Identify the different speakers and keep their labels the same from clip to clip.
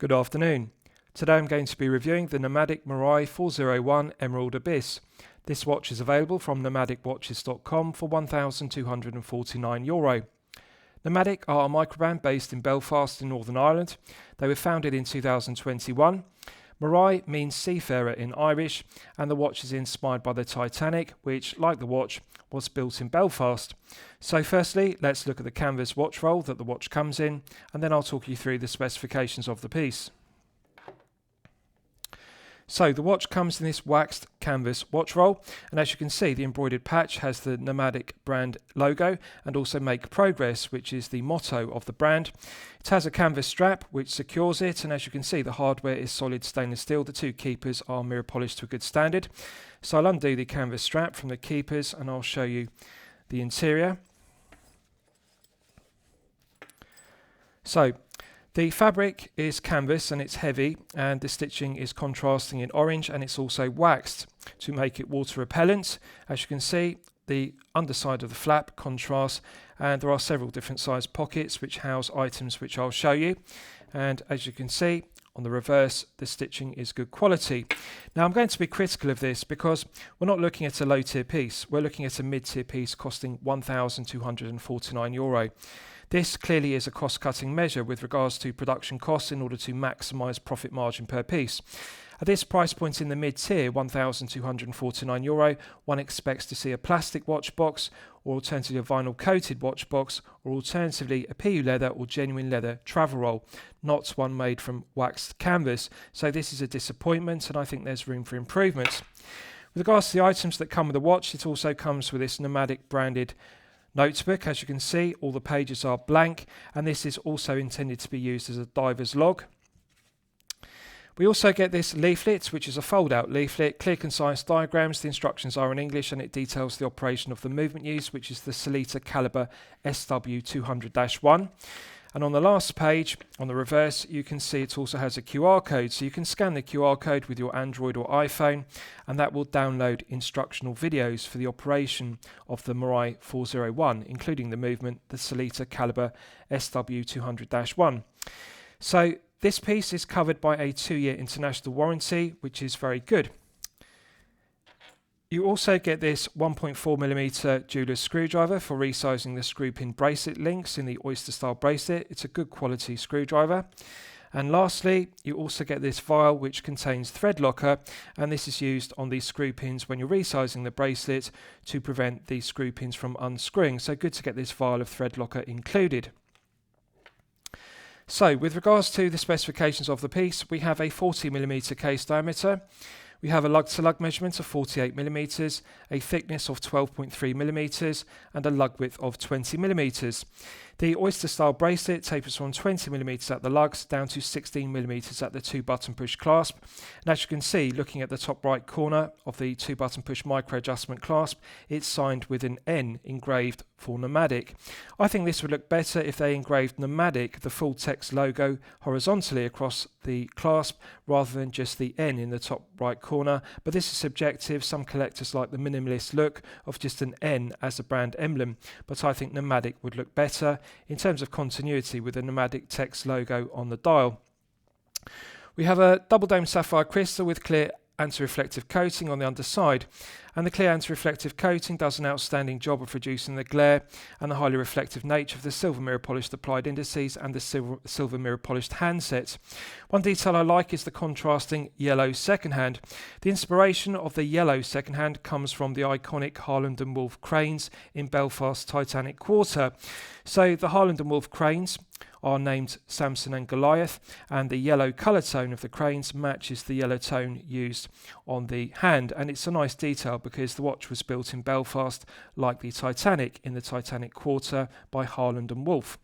Speaker 1: Good afternoon. Today I'm going to be reviewing the Nomadic Marai 401 Emerald Abyss. This watch is available from nomadicwatches.com for €1,249. Nomadic are a microbrand based in Belfast in Northern Ireland. They were founded in 2021. Marai means seafarer in Irish, and the watch is inspired by the Titanic, which, like the watch, was built in Belfast. So firstly, let's look at the canvas watch roll that the watch comes in, and then I'll talk you through the specifications of the piece. So the watch comes in this waxed canvas watch roll, and as you can see, the embroidered patch has the Nomadic brand logo and also Make Progress, which is the motto of the brand. It has a canvas strap which secures it, and as you can see, the hardware is solid stainless steel. The two keepers are mirror polished to a good standard. So I'll undo the canvas strap from the keepers and I'll show you the interior. So the fabric is canvas and it's heavy, and the stitching is contrasting in orange, and it's also waxed to make it water repellent. As you can see, the underside of the flap contrasts, and there are several different size pockets which house items which I'll show you. And as you can see on the reverse, the stitching is good quality. Now I'm going to be critical of this because we're not looking at a low tier piece, we're looking at a mid tier piece costing €1,249. This clearly is a cost-cutting measure with regards to production costs in order to maximise profit margin per piece. At this price point in the mid-tier, €1,249, one expects to see a plastic watch box, or alternatively a vinyl-coated watch box, or alternatively a PU leather or genuine leather travel roll, not one made from waxed canvas. So this is a disappointment, and I think there's room for improvement. With regards to the items that come with the watch, it also comes with this Nomadic branded notebook. As you can see, all the pages are blank, and this is also intended to be used as a diver's log. We also get this leaflet, which is a fold-out leaflet, clear concise diagrams. The instructions are in English and it details the operation of the movement used, which is the Sellita caliber SW200-1. And on the last page, on the reverse, you can see it also has a QR code. So you can scan the QR code with your Android or iPhone, and that will download instructional videos for the operation of the Marai 401, including the movement, the Sellita caliber SW200-1. So this piece is covered by a 2-year international warranty, which is very good. You also get this 1.4mm jeweler's screwdriver for resizing the screw pin bracelet links in the oyster style bracelet. It's a good quality screwdriver. And lastly, you also get this vial which contains thread locker, and this is used on the screw pins when you're resizing the bracelet to prevent the screw pins from unscrewing. So good to get this vial of thread locker included. So with regards to the specifications of the piece, we have a 40mm case diameter. We have a lug-to-lug measurement of 48mm, a thickness of 12.3mm, and a lug width of 20mm. The oyster-style bracelet tapers from 20mm at the lugs down to 16mm at the 2-button push clasp. And as you can see, looking at the top right corner of the 2-button push micro-adjustment clasp, it's signed with an N engraved for Nomadic. I think this would look better if they engraved Nomadic, the full text logo, horizontally across the clasp rather than just the N in the top right corner. But this is subjective. Some collectors like the minimalist look of just an N as a brand emblem, but I think Nomadic would look better in terms of continuity with the Nomadic text logo on the dial. We have a double dome sapphire crystal with clear anti-reflective coating on the underside, and the clear anti-reflective coating does an outstanding job of reducing the glare and the highly reflective nature of the silver mirror polished applied indices and the silver mirror polished handset. One detail I like is the contrasting yellow second hand. The inspiration of the yellow second hand comes from the iconic Harland and Wolff cranes in Belfast Titanic Quarter. So the Harland and Wolff cranes are named Samson and Goliath, and the yellow colour tone of the cranes matches the yellow tone used on the hand, and it's a nice detail because the watch was built in Belfast like the Titanic in the Titanic Quarter by Harland and Wolff.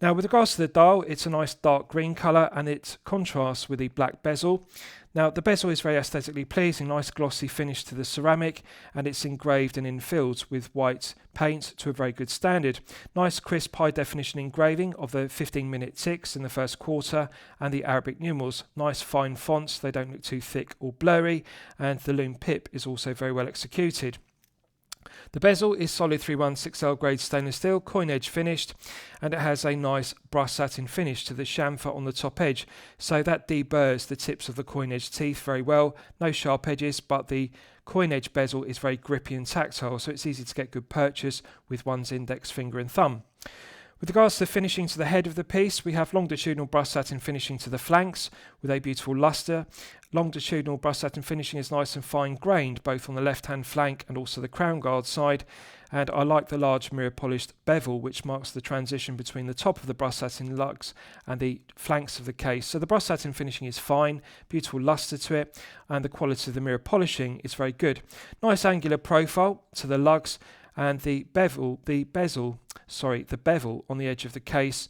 Speaker 1: Now with regards to the dial, it's a nice dark green colour and it contrasts with the black bezel. Now the bezel is very aesthetically pleasing, nice glossy finish to the ceramic, and it's engraved and infilled with white paint to a very good standard. Nice crisp high definition engraving of the 15-minute ticks in the first quarter and the Arabic numerals. Nice fine fonts, they don't look too thick or blurry, and the Lume pip is also very well executed. The bezel is solid 316L grade stainless steel, coin edge finished, and it has a nice brushed satin finish to the chamfer on the top edge, so that deburrs the tips of the coin edge teeth very well. No sharp edges, but the coin edge bezel is very grippy and tactile, so it's easy to get good purchase with one's index finger and thumb. With regards to the finishing to the head of the piece, we have longitudinal brushed satin finishing to the flanks with a beautiful luster. Longitudinal brushed satin finishing is nice and fine grained both on the left hand flank and also the crown guard side, and I like the large mirror polished bevel which marks the transition between the top of the brushed satin lugs and the flanks of the case. So the brushed satin finishing is fine, beautiful luster to it, and the quality of the mirror polishing is very good. Nice angular profile to the lugs, and the bevel on the edge of the case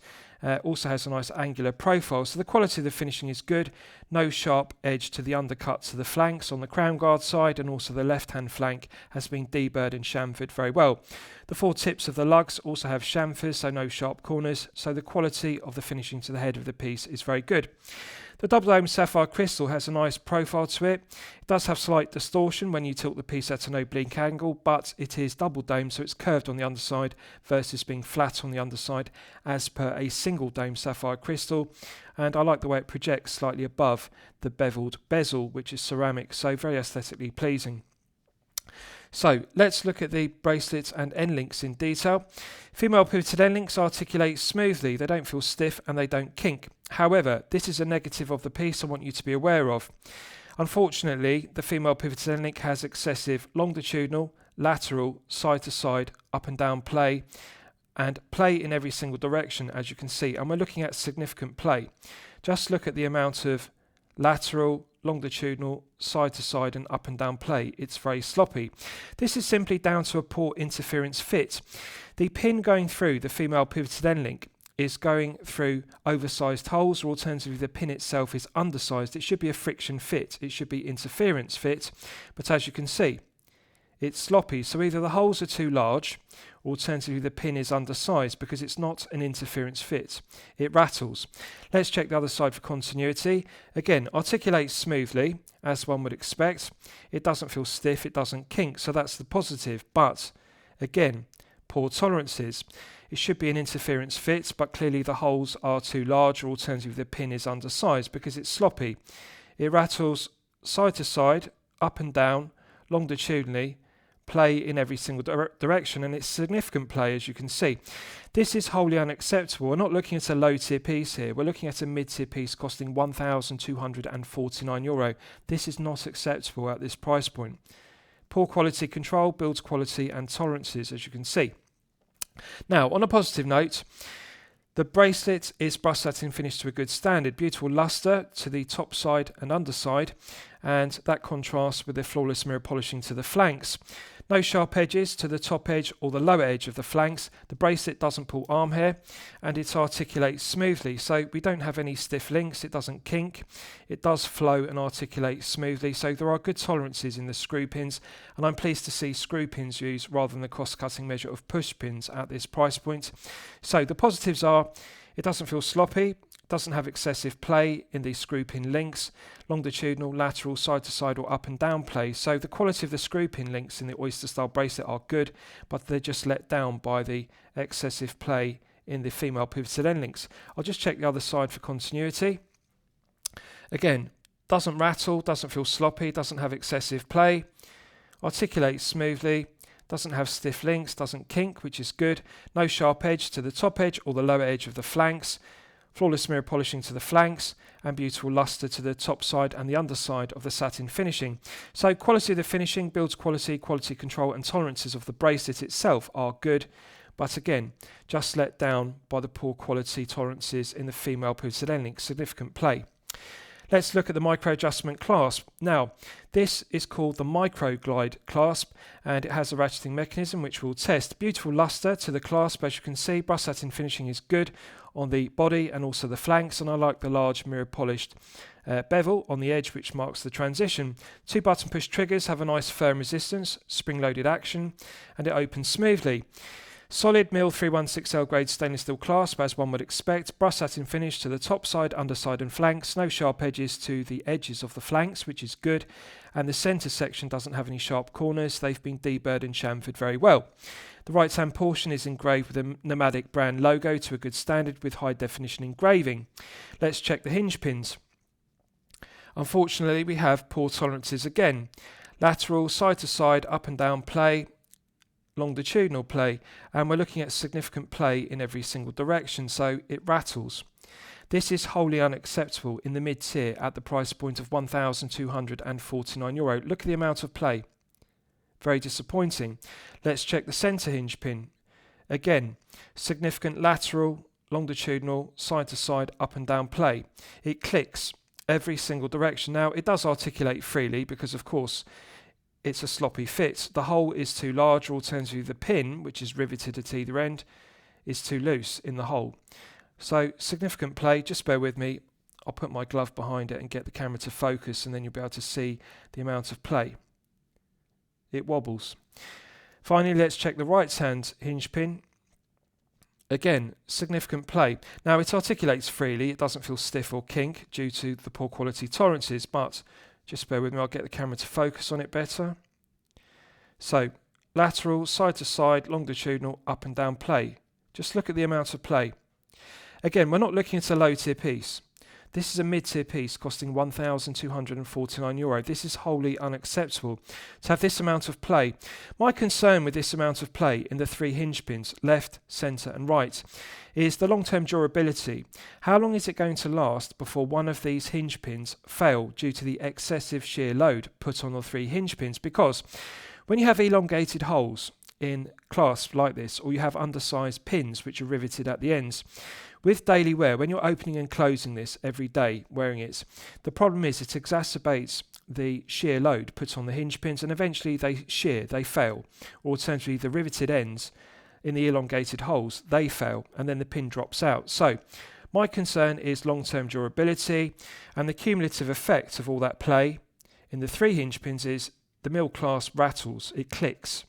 Speaker 1: also has a nice angular profile, so the quality of the finishing is good. No sharp edge to the undercut to the flanks on the crown guard side, and also the left hand flank has been deburred and chamfered very well. The four tips of the lugs also have chamfers, so no sharp corners, so the quality of the finishing to the head of the piece is very good. The double dome sapphire crystal has a nice profile to it. It does have slight distortion when you tilt the piece at an oblique angle, but it is double dome, so it's curved on the underside versus being flat on the underside as per a single dome sapphire crystal. And I like the way it projects slightly above the beveled bezel, which is ceramic, so very aesthetically pleasing. So let's look at the bracelets and end links in detail. Female pivoted end links articulate smoothly, they don't feel stiff and they don't kink. However, this is a negative of the piece I want you to be aware of. Unfortunately, the female pivoted end link has excessive longitudinal, lateral, side to side, up and down play, and play in every single direction, as you can see, and we're looking at significant play. Just look at the amount of lateral, longitudinal, side to side and up and down play. It's very sloppy. This is simply down to a poor interference fit. The pin going through the female pivoted end link is going through oversized holes, or alternatively the pin itself is undersized. It should be a friction fit, it should be interference fit, but as you can see, it's sloppy. So either the holes are too large, or alternatively the pin is undersized, because it's not an interference fit. It rattles. Let's check the other side for continuity. Again, articulates smoothly, as one would expect. It doesn't feel stiff, it doesn't kink, so that's the positive. But, again, poor tolerances. It should be an interference fit, but clearly the holes are too large, or alternatively the pin is undersized, because it's sloppy. It rattles side to side, up and down, longitudinally, play in every single direction, and it's significant play, as you can see. This is wholly unacceptable. We're not looking at a low tier piece here, we're looking at a mid tier piece costing €1,249. This is not acceptable at this price point. Poor quality control builds quality and tolerances, as you can see. Now, on a positive note, the bracelet is brushed satin finished to a good standard. Beautiful luster to the top side and underside, and that contrasts with the flawless mirror polishing to the flanks. No sharp edges to the top edge or the lower edge of the flanks. The bracelet doesn't pull arm hair, and it articulates smoothly, so we don't have any stiff links. It doesn't kink. It does flow and articulate smoothly, so there are good tolerances in the screw pins, and I'm pleased to see screw pins used rather than the cost-cutting measure of push pins at this price point. So the positives are, it doesn't feel sloppy, doesn't have excessive play in the screw pin links, longitudinal, lateral, side to side or up and down play. So the quality of the screw pin links in the oyster style bracelet are good, but they're just let down by the excessive play in the female pivoted end links. I'll just check the other side for continuity. Again, doesn't rattle, doesn't feel sloppy, doesn't have excessive play, articulates smoothly, doesn't have stiff links, doesn't kink, which is good. No sharp edge to the top edge or the lower edge of the flanks. Flawless mirror polishing to the flanks, and beautiful luster to the top side and the underside of the satin finishing. So quality of the finishing builds quality, quality control and tolerances of the bracelet itself are good, but again, just let down by the poor quality tolerances in the female pivoted end link. Significant play. Let's look at the micro adjustment clasp. Now, this is called the micro glide clasp, and it has a ratcheting mechanism which we'll test. Beautiful luster to the clasp, as you can see. Brushed satin finishing is good on the body and also the flanks, and I like the large mirror polished bevel on the edge which marks the transition. 2 button push triggers have a nice firm resistance, spring loaded action, and it opens smoothly. Solid mill 316L grade stainless steel clasp, as one would expect. Brush satin finish to the top side, underside and flanks. No sharp edges to the edges of the flanks, which is good. And the centre section doesn't have any sharp corners. They've been deburred and chamfered very well. The right hand portion is engraved with a Nomadic brand logo to a good standard with high definition engraving. Let's check the hinge pins. Unfortunately, we have poor tolerances again. Lateral, side to side, up and down play, longitudinal play, and we're looking at significant play in every single direction, so it rattles. This is wholly unacceptable in the mid-tier at the price point of €1,249. Look at the amount of play. Very disappointing. Let's check the centre hinge pin. Again, significant lateral, longitudinal, side to side, up and down play. It clicks every single direction. Now, it does articulate freely because, of course, it's a sloppy fit. The hole is too large, or alternatively the pin, which is riveted at either end, is too loose in the hole. So significant play, just bear with me. I'll put my glove behind it and get the camera to focus, and then you'll be able to see the amount of play. It wobbles. Finally, let's check the right hand hinge pin. Again, significant play. Now it articulates freely, it doesn't feel stiff or kink due to the poor quality tolerances, but just bear with me, I'll get the camera to focus on it better. So, lateral, side to side, longitudinal, up and down play. Just look at the amount of play. Again, we're not looking at a low tier piece. This is a mid-tier piece costing €1,249. This is wholly unacceptable to have this amount of play. My concern with this amount of play in the three hinge pins, left, centre and right, is the long-term durability. How long is it going to last before one of these hinge pins fail due to the excessive shear load put on the three hinge pins? Because when you have elongated holes in clasp like this, or you have undersized pins which are riveted at the ends, with daily wear, when you're opening and closing this every day, wearing it, the problem is it exacerbates the shear load put on the hinge pins, and eventually they shear, they fail. Or alternatively, the riveted ends in the elongated holes, they fail, and then the pin drops out. So my concern is long-term durability, and the cumulative effect of all that play in the three hinge pins is the mill clasp rattles, it clicks.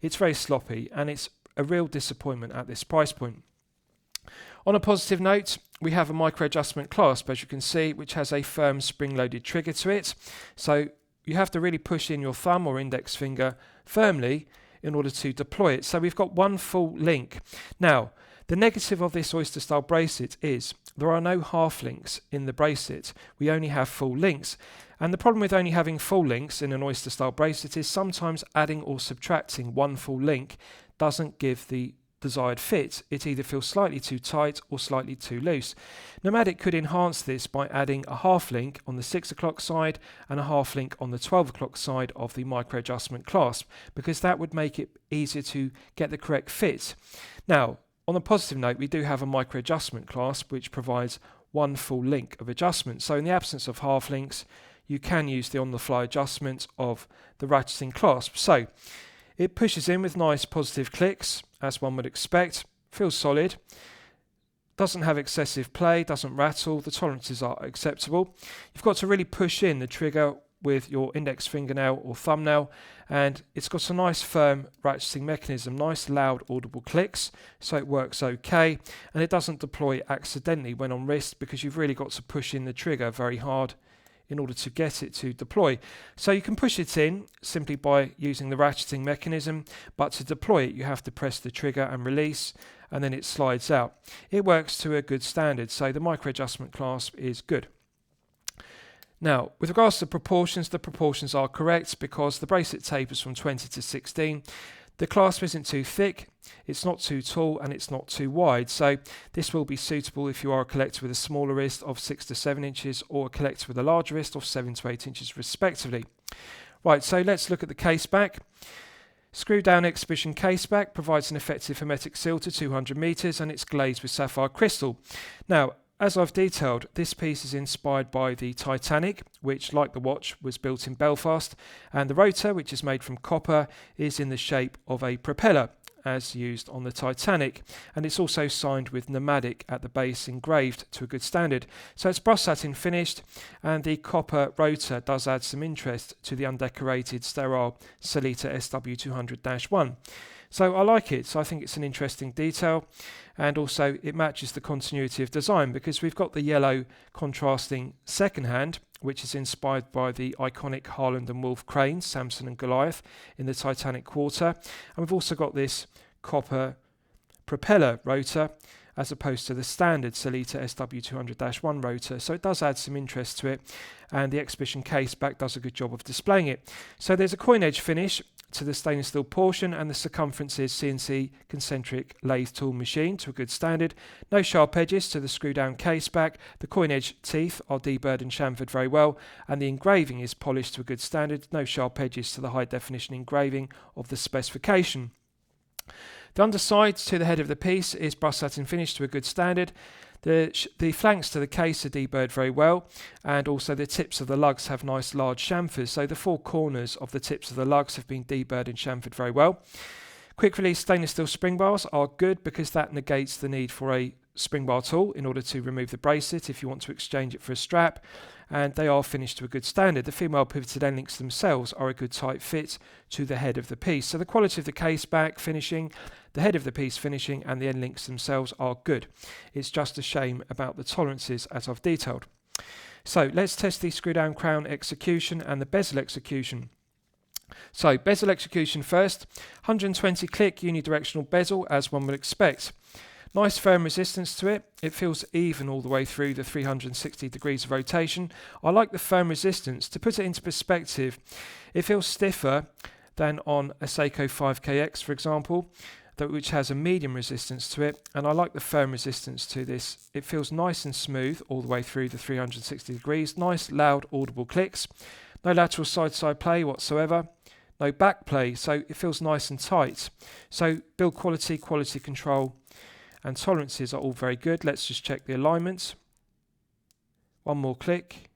Speaker 1: It's very sloppy, and it's a real disappointment at this price point. On a positive note, we have a micro adjustment clasp, as you can see, which has a firm spring-loaded trigger to it. So you have to really push in your thumb or index finger firmly in order to deploy it. So we've got one full link. Now, the negative of this oyster style bracelet is there are no half links in the bracelet. We only have full links. And the problem with only having full links in an oyster style bracelet is sometimes adding or subtracting one full link doesn't give the desired fit. It either feels slightly too tight or slightly too loose. Nomadic could enhance this by adding a half link on the 6 o'clock side and a half link on the 12 o'clock side of the micro adjustment clasp, because that would make it easier to get the correct fit. Now, on a positive note, we do have a micro adjustment clasp which provides one full link of adjustment. So in the absence of half links, you can use the on-the-fly adjustment of the ratcheting clasp. So it pushes in with nice positive clicks, as one would expect, feels solid, doesn't have excessive play, doesn't rattle, the tolerances are acceptable. You've got to really push in the trigger with your index fingernail or thumbnail, and it's got a nice firm ratcheting mechanism, nice loud audible clicks, so it works okay, and it doesn't deploy accidentally when on wrist, because you've really got to push in the trigger very hard in order to get it to deploy. So you can push it in simply by using the ratcheting mechanism, but to deploy it you have to press the trigger and release, and then it slides out. It works to a good standard, so the micro adjustment clasp is good. Now, with regards to the proportions are correct because the bracelet tapers from 20 to 16. The clasp isn't too thick, it's not too tall, and it's not too wide, so this will be suitable if you are a collector with a smaller wrist of 6 to 7 inches or a collector with a larger wrist of 7 to 8 inches respectively. Right, so let's look at the case back. Screw down exhibition case back provides an effective hermetic seal to 200 meters, and it's glazed with sapphire crystal. Now, as I've detailed, this piece is inspired by the Titanic, which, like the watch, was built in Belfast, and the rotor, which is made from copper, is in the shape of a propeller, as used on the Titanic, and it's also signed with Nomadic at the base, engraved to a good standard. So it's brush satin finished, and the copper rotor does add some interest to the undecorated sterile Sellita SW200-1. So I like it. So I think it's an interesting detail, and also it matches the continuity of design because we've got the yellow contrasting second hand, which is inspired by the iconic Harland and Wolff cranes, Samson and Goliath, in the Titanic quarter. And we've also got this copper propeller rotor as opposed to the standard Sellita SW200-1 rotor. So it does add some interest to it, and the exhibition case back does a good job of displaying it. So there's a coin edge finish to the stainless steel portion, and the circumference is CNC concentric lathe tool machine to a good standard. No sharp edges to the screw down case back. The coin edge teeth are deburred and chamfered very well, and the engraving is polished to a good standard. No sharp edges to the high definition engraving of the specification. The underside to the head of the piece is brushed satin finish to a good standard. The flanks to the case are deburred very well, and also the tips of the lugs have nice large chamfers, so the four corners of the tips of the lugs have been deburred and chamfered very well. Quick release stainless steel spring bars are good because that negates the need for a spring bar tool in order to remove the bracelet if you want to exchange it for a strap, and they are finished to a good standard. The female pivoted end links themselves are a good tight fit to the head of the piece. So the quality of the case back finishing, the head of the piece finishing, and the end links themselves are good. It's just a shame about the tolerances as I've detailed. So let's test the screw down crown execution and the bezel execution. So bezel execution first, 120 click unidirectional bezel as one would expect. Nice firm resistance to it. It feels even all the way through the 360 degrees of rotation. I like the firm resistance. To put it into perspective, it feels stiffer than on a Seiko 5KX, for example, which has a medium resistance to it, and I like the firm resistance to this. It feels nice and smooth all the way through the 360 degrees. Nice, loud, audible clicks. No lateral side-side play whatsoever. No back play, so it feels nice and tight. So build quality, quality control, and tolerances are all very good. Let's just check the alignments. One more click.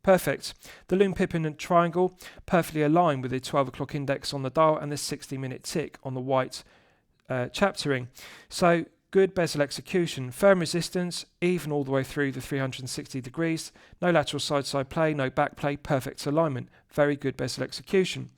Speaker 1: Perfect. The Lume Pippin and triangle perfectly aligned with the 12 o'clock index on the dial and the 60-minute tick on the white chapter ring. So good bezel execution, firm resistance, even all the way through the 360 degrees. No lateral side-side play, no back play, perfect alignment. Very good bezel execution.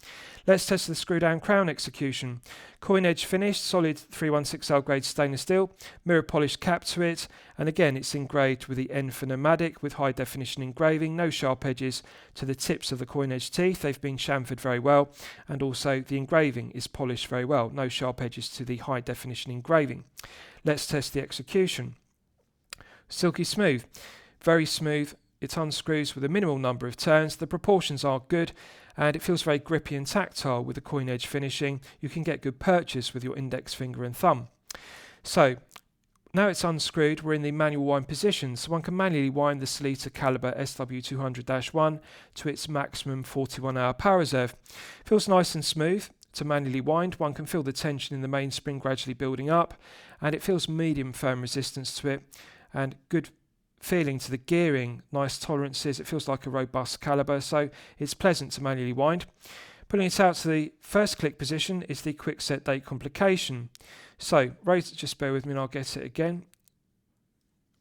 Speaker 1: Let's test the screw down crown execution. Coin edge finished, solid 316L grade stainless steel, mirror polished cap to it, and again it's engraved with the N for Nomadic with high definition engraving, no sharp edges to the tips of the coin edge teeth. They've been chamfered very well, and also the engraving is polished very well, no sharp edges to the high definition engraving. Let's test the execution. Silky smooth, very smooth. It unscrews with a minimal number of turns. The proportions are good, and it feels very grippy and tactile with the coin edge finishing. You can get good purchase with your index finger and thumb. So now it's unscrewed, we're in the manual wind position, so one can manually wind the Sellita caliber SW200-1 to its maximum 41-hour power reserve. Feels nice and smooth to manually wind. One can feel the tension in the mainspring gradually building up, and it feels medium firm resistance to it, and good feeling to the gearing, nice tolerances. It feels like a robust caliber, so it's pleasant to manually wind. Pulling it out to the first click position is the quick set date complication. So just bear with me and I'll get it again.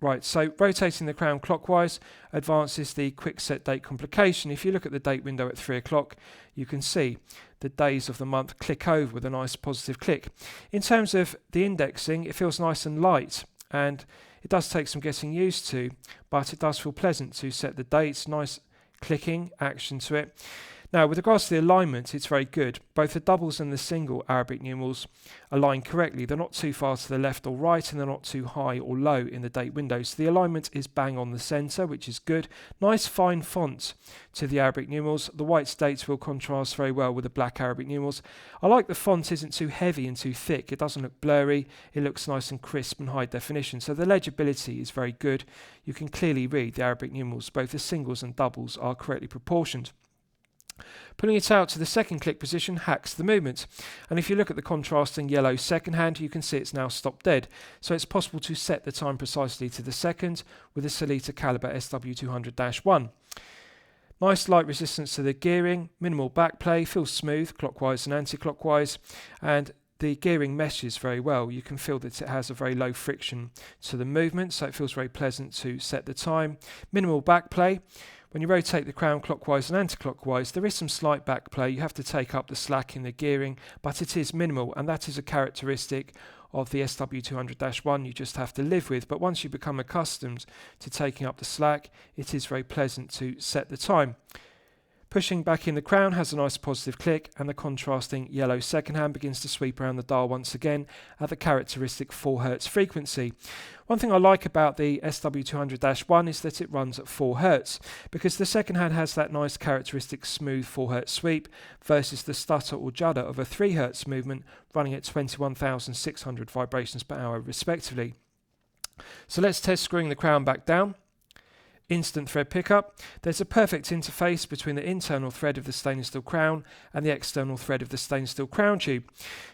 Speaker 1: Right, so rotating the crown clockwise advances the quick set date complication. If you look at the date window at 3 o'clock, you can see the days of the month click over with a nice positive click. In terms of the indexing, it feels nice and light, and it does take some getting used to, but it does feel pleasant to set the dates. Nice clicking action to it. Now, with regards to the alignment, it's very good. Both the doubles and the single Arabic numerals align correctly. They're not too far to the left or right, and they're not too high or low in the date window. So the alignment is bang on the centre, which is good. Nice fine font to the Arabic numerals. The white dates will contrast very well with the black Arabic numerals. I like the font isn't too heavy and too thick. It doesn't look blurry. It looks nice and crisp and high definition. So the legibility is very good. You can clearly read the Arabic numerals. Both the singles and doubles are correctly proportioned. Pulling it out to the second click position hacks the movement, and if you look at the contrasting yellow second hand, you can see it's now stopped dead, so it's possible to set the time precisely to the second with the Sellita caliber SW200-1. Nice light resistance to the gearing, minimal back play, feels smooth clockwise and anti-clockwise, and the gearing meshes very well. You can feel that it has a very low friction to the movement, so it feels very pleasant to set the time. Minimal back play, when you rotate the crown clockwise and anti-clockwise, there is some slight back play. You have to take up the slack in the gearing, but it is minimal, and that is a characteristic of the SW200-1 you just have to live with. But once you become accustomed to taking up the slack, it is very pleasant to set the time. Pushing back in the crown has a nice positive click, and the contrasting yellow second hand begins to sweep around the dial once again at the characteristic 4 Hz frequency. One thing I like about the SW200-1 is that it runs at 4 Hz, because the second hand has that nice characteristic smooth 4 Hz sweep versus the stutter or judder of a 3 Hz movement running at 21,600 vibrations per hour respectively. So let's test screwing the crown back down. Instant thread pickup. There's a perfect interface between the internal thread of the stainless steel crown and the external thread of the stainless steel crown tube.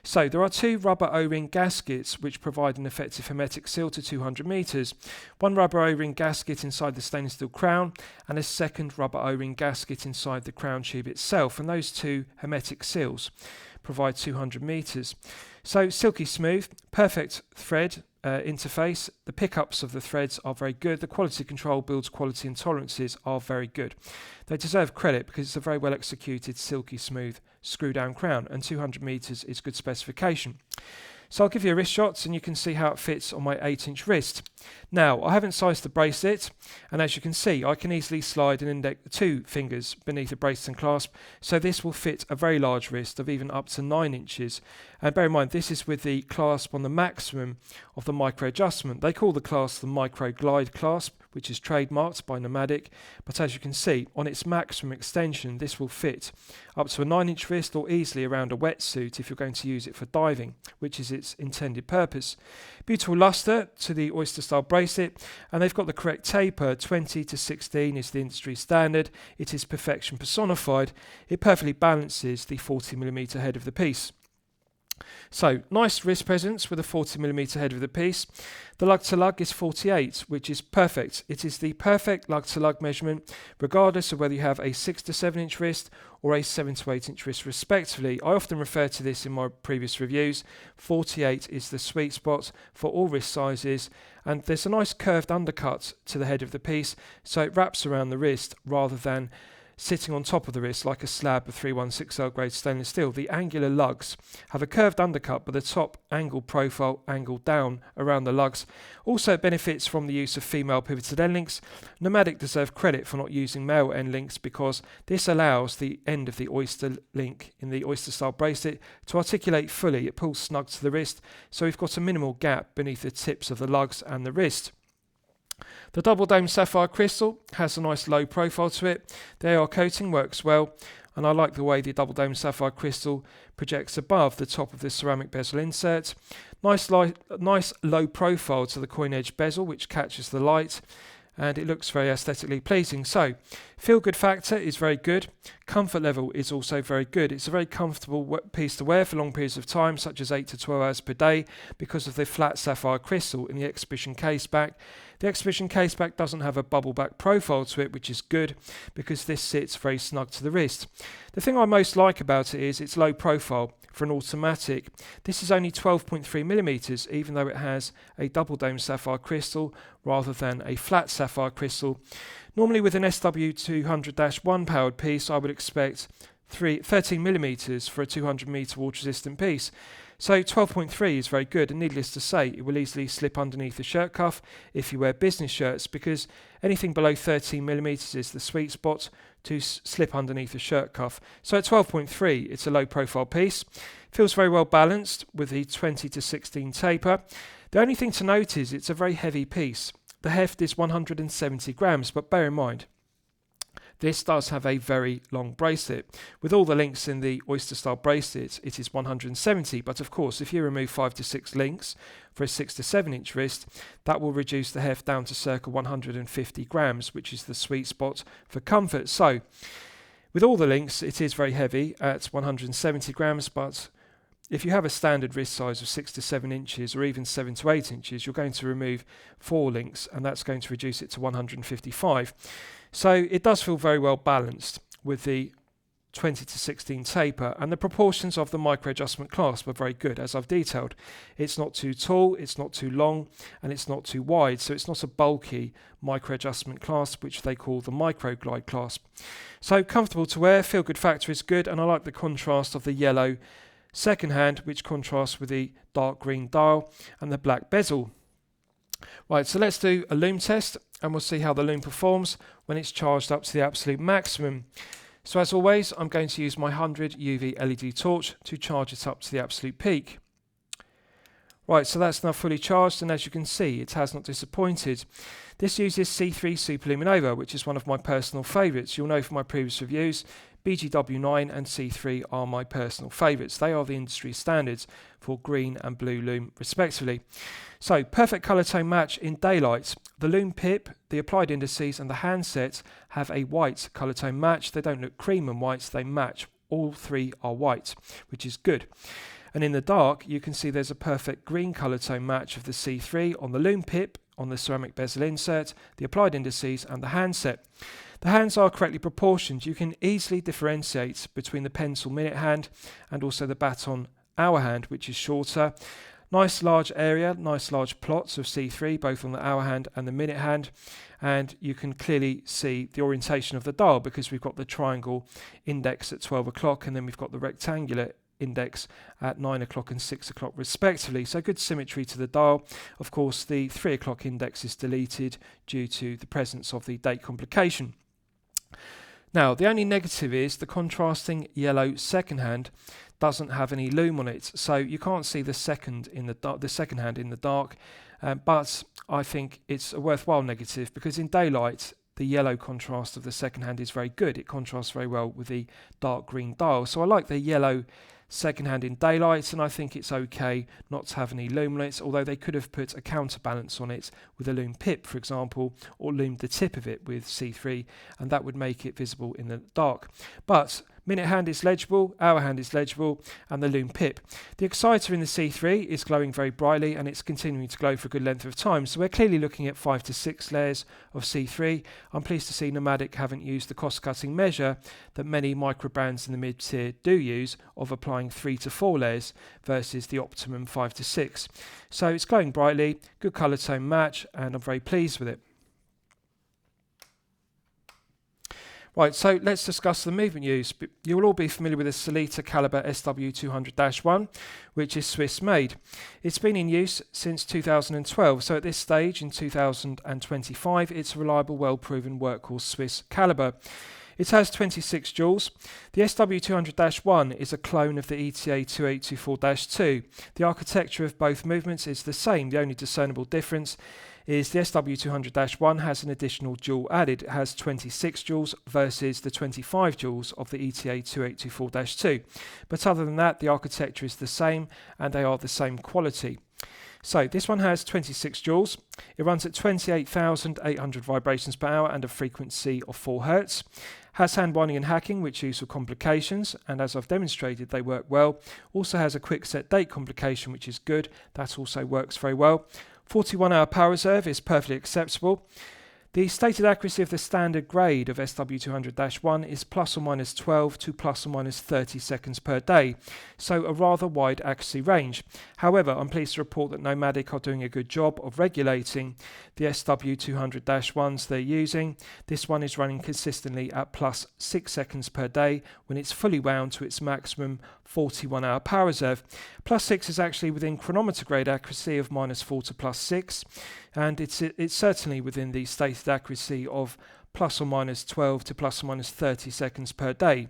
Speaker 1: So there are 2 rubber O-ring gaskets which provide an effective hermetic seal to 200 meters. One rubber O-ring gasket inside the stainless steel crown and a second rubber O-ring gasket inside the crown tube itself, and those 2 hermetic seals provide 200 meters. So silky smooth, perfect thread interface. The pickups of the threads are very good. The quality control, builds quality and tolerances are very good. They deserve credit because it's a very well executed, silky smooth screw down crown, and 200 meters is good specification. So I'll give you a wrist shot and you can see how it fits on my 8-inch wrist. Now, I haven't sized the bracelet, and as you can see, I can easily slide an index 2 fingers beneath the bracelet and clasp, so this will fit a very large wrist of even up to 9 inches. And bear in mind, this is with the clasp on the maximum of the micro adjustment. They call the clasp the micro glide clasp, which is trademarked by Nomadic, but as you can see, on its maximum extension, this will fit up to a 9-inch wrist or easily around a wetsuit if you're going to use it for diving, which is its intended purpose. Beautiful luster to the oyster style bracelet, and they've got the correct taper. 20 to 16 is the industry standard. It is perfection personified. It perfectly balances the 40mm head of the piece. So, nice wrist presence with a 40mm head of the piece. The lug to lug is 48, which is perfect. It is the perfect lug to lug measurement, regardless of whether you have a 6 to 7 inch wrist or a 7 to 8 inch wrist respectively. I often refer to this in my previous reviews. 48 is the sweet spot for all wrist sizes, and there's a nice curved undercut to the head of the piece, so it wraps around the wrist rather than sitting on top of the wrist like a slab of 316L grade stainless steel. The angular lugs have a curved undercut, but the top angle profile angled down around the lugs. Also, it benefits from the use of female pivoted end links. Nomadic deserve credit for not using male end links, because this allows the end of the oyster link in the oyster style bracelet to articulate fully. It pulls snug to the wrist, so we've got a minimal gap beneath the tips of the lugs and the wrist. The double dome sapphire crystal has a nice low profile to it. The AR coating works well, and I like the way the double dome sapphire crystal projects above the top of the ceramic bezel insert. Nice low profile to the coin edge bezel, which catches the light, and it looks very aesthetically pleasing. So, feel good factor is very good. Comfort level is also very good. It's a very comfortable piece to wear for long periods of time, such as 8 to 12 hours per day, because of the flat sapphire crystal in the exhibition case back. The exhibition case back doesn't have a bubble back profile to it, which is good because this sits very snug to the wrist. The thing I most like about it is its low profile for an automatic. This is only 12.3mm, even though it has a double dome sapphire crystal rather than a flat sapphire crystal. Normally with an SW200-1 powered piece, I would expect 13mm for a 200 water resistant piece. So 12.3 is very good, and needless to say, it will easily slip underneath the shirt cuff if you wear business shirts, because anything below 13mm is the sweet spot to slip underneath the shirt cuff. So at 12.3, it's a low profile piece. Feels very well balanced with the 20 to 16 taper. The only thing to note is it's a very heavy piece. The heft is 170 grams, but bear in mind, this does have a very long bracelet. With all the links in the oyster style bracelet, it is 170, but of course, if you remove 5 to 6 links for a 6 to 7 inch wrist, that will reduce the heft down to circa 150 grams, which is the sweet spot for comfort. So, with all the links, it is very heavy at 170 grams, but if you have a standard wrist size of 6 to 7 inches or even 7 to 8 inches, you're going to remove 4 links, and that's going to reduce it to 155. So it does feel very well balanced with the 20 to 16 taper, and the proportions of the micro adjustment clasp are very good, as I've detailed. It's not too tall, it's not too long, and it's not too wide, so it's not a bulky micro adjustment clasp, which they call the micro glide clasp. So comfortable to wear, feel good factor is good, and I like the contrast of the yellow second hand, which contrasts with the dark green dial and the black bezel. Right, so let's do a Lume test, and we'll see how the Lume performs when it's charged up to the absolute maximum. So as always, I'm going to use my 100 UV LED torch to charge it up to the absolute peak. Right, so that's now fully charged, and as you can see, it has not disappointed. This uses C3 Superluminova, which is one of my personal favourites. You'll know from my previous reviews, BGW9 and C3 are my personal favourites. They are the industry standards for green and blue Lume respectively. So perfect colour tone match in daylight. The Lume pip, the applied indices and the handset have a white colour tone match. They don't look cream and white, they match. All three are white, which is good. And in the dark, you can see there's a perfect green colour tone match of the C3 on the Lume pip, on the ceramic bezel insert, the applied indices and the handset. The hands are correctly proportioned. You can easily differentiate between the pencil minute hand and also the baton hour hand, which is shorter. Nice large area, nice large plots of C3, both on the hour hand and the minute hand. And you can clearly see the orientation of the dial because we've got the triangle index at 12 o'clock and then we've got the rectangular index at 9 o'clock and 6 o'clock respectively. So good symmetry to the dial. Of course, the 3 o'clock index is deleted due to the presence of the date complication. Now, the only negative is the contrasting yellow second hand doesn't have any Lume on it, so you can't see the second hand in the dark. But I think it's a worthwhile negative because in daylight, the yellow contrast of the second hand is very good. It contrasts very well with the dark green dial. So I like the yellow second hand in daylight, and I think it's okay not to have any Lume on it, although they could have put a counterbalance on it with a Lume pip, for example, or lumed the tip of it with C3, and that would make it visible in the dark. But minute hand is legible, hour hand is legible, and the Lume pip. The exciter in the C3 is glowing very brightly, and it's continuing to glow for a good length of time. So we're clearly looking at 5 to 6 layers of C3. I'm pleased to see Nomadic haven't used the cost-cutting measure that many micro brands in the mid-tier do use of applying 3 to 4 layers versus the optimum 5 to 6. So it's glowing brightly, good colour tone match, and I'm very pleased with it. Right, so let's discuss the movement use. You will all be familiar with the Sellita caliber SW200-1, which is Swiss made. It's been in use since 2012, so at this stage in 2025, it's a reliable, well-proven workhorse Swiss caliber. It has 26 joules. The SW200-1 is a clone of the ETA 2824-2. The architecture of both movements is the same. The only discernible difference is the SW200-1 has an additional joule added. It has 26 joules versus the 25 joules of the ETA 2824-2. But other than that, the architecture is the same and they are the same quality. So this one has 26 joules. It runs at 28,800 vibrations per hour and a frequency of 4 Hz. Has hand winding and hacking, which use for complications, and as I've demonstrated, they work well. Also has a quick set date complication, which is good. That also works very well. 41-hour power reserve is perfectly acceptable. The stated accuracy of the standard grade of SW200-1 is plus or minus 12 to plus or minus 30 seconds per day, so a rather wide accuracy range. However, I'm pleased to report that Nomadic are doing a good job of regulating the SW200-1s they're using. This one is running consistently at plus 6 seconds per day when it's fully wound to its maximum 41-hour power reserve. Plus 6 is actually within chronometer grade accuracy of minus 4 to plus 6, and it's certainly within the stated accuracy of plus or minus 12 to plus or minus 30 seconds per day.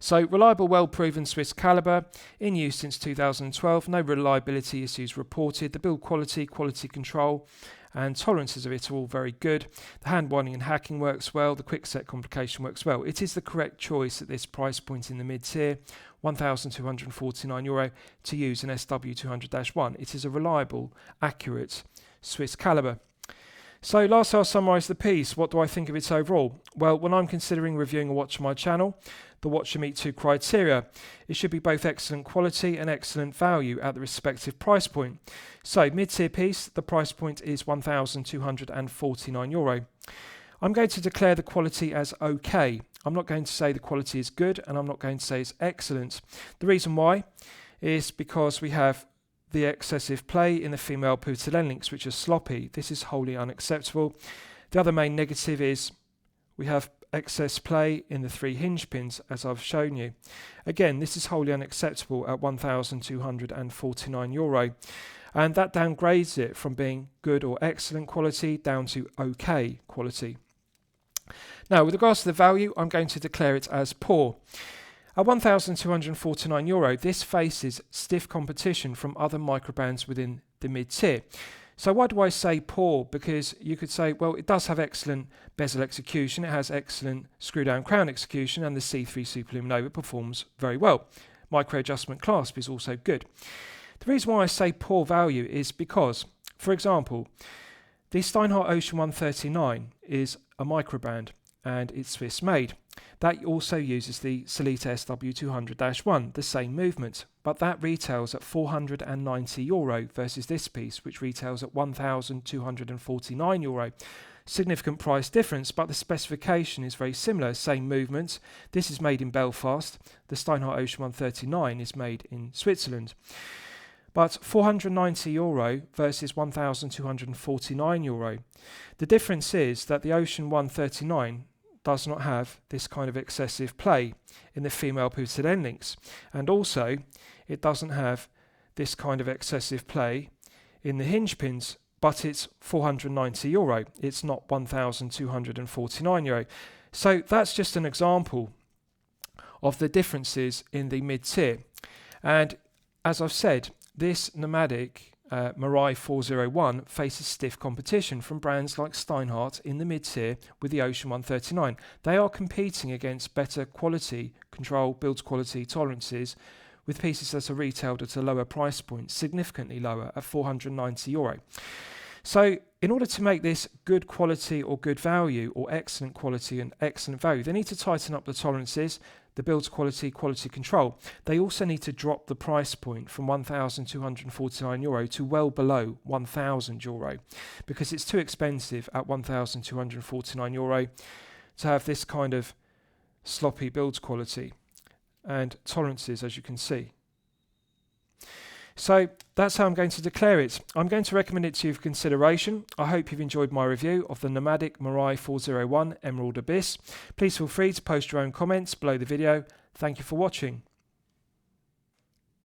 Speaker 1: So reliable, well-proven Swiss caliber, in use since 2012, no reliability issues reported. The build quality, quality control and tolerances of it are all very good. The hand winding and hacking works well, the quick set complication works well. It is the correct choice at this price point in the mid-tier, €1,249, to use an SW200-1. It is a reliable, accurate Swiss caliber. So lastly, I'll summarise the piece. What do I think of it overall? Well, when I'm considering reviewing a watch on my channel, the watch should meet 2 criteria. It should be both excellent quality and excellent value at the respective price point. So mid-tier piece, the price point is €1,249. I'm going to declare the quality as okay. I'm not going to say the quality is good, and I'm not going to say it's excellent. The reason why is because we have the excessive play in the female pivotal end links, which are sloppy. This is wholly unacceptable. The other main negative is we have excess play in the 3 hinge pins, as I've shown you. Again, this is wholly unacceptable at €1,249, and that downgrades it from being good or excellent quality down to okay quality. Now, with regards to the value, I'm going to declare it as poor. At €1,249, this faces stiff competition from other microbrands within the mid-tier. So why do I say poor? Because you could say, well, it does have excellent bezel execution, it has excellent screw-down crown execution, and the C3 Super Lume Nova performs very well. Micro-adjustment clasp is also good. The reason why I say poor value is because, for example, the Steinhardt Ocean 139 is a microbrand, and it's Swiss made. That also uses the Sellita SW200-1, the same movement, but that retails at €490 versus this piece, which retails at €1,249. Significant price difference, but the specification is very similar, same movement. This is made in Belfast. The Steinhardt Ocean 139 is made in Switzerland. But €490 versus €1,249. The difference is that the Ocean 139 does not have this kind of excessive play in the female pivoted end links, and also it doesn't have this kind of excessive play in the hinge pins, but it's €490. It's not €1,249. So that's just an example of the differences in the mid-tier. And as I've said, this Nomadic Marai 401 faces stiff competition from brands like Steinhardt in the mid-tier with the Ocean 139. They are competing against better quality control, build quality tolerances, with pieces that are retailed at a lower price point, significantly lower at €490. So in order to make this good quality or good value, or excellent quality and excellent value, they need to tighten up the tolerances, the build quality, quality control. They also need to drop the price point from €1,249 to well below €1,000, because it's too expensive at €1,249 to have this kind of sloppy build quality and tolerances, as you can see. So that's how I'm going to declare it. I'm going to recommend it to you for consideration. I hope you've enjoyed my review of the Nomadic Marai 401 Emerald Abyss. Please feel free to post your own comments below the video. Thank you for watching.